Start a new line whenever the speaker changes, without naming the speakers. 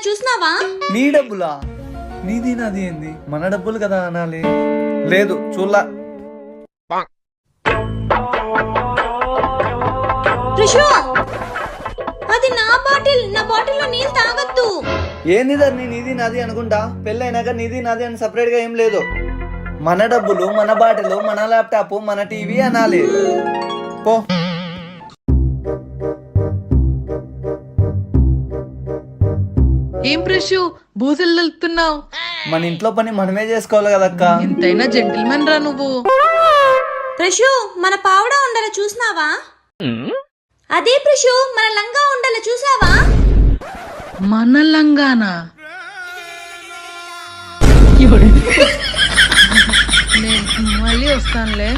చూసినావా?
నీ డబ్బులా? నీది నాది ఏంది? మన డబ్బులు కదా అనాలి. లేదు చూడలా.
రిషు, అది నా బాటిల్లో నీళ్ళు తాగొద్దు.
ఏంది ధరణి నీది నాది అనుకుంటా? పెళ్ళైనాక నీది నాది అని సపరేట్ గా ఏం లేదు. మన డబ్బులు, మన బాటిల్, మన ల్యాప్టాప్, మన టీవీ అనాలి. పో.
ఏం ప్రశు బూజులు వెళ్తున్నావు?
మన ఇంట్లో పని మనమే చేసుకోవాలి కదక్క.
ఎంతైనా జెంటిల్మెన్ రా నువ్వు.
ప్రశు, మన పావడా ఉండాల చూసినావా? అదే ప్రశు, మన లంగా ఉండాల చూసావా?
మన లంగానా? నేను మళ్ళీ వస్తానులే.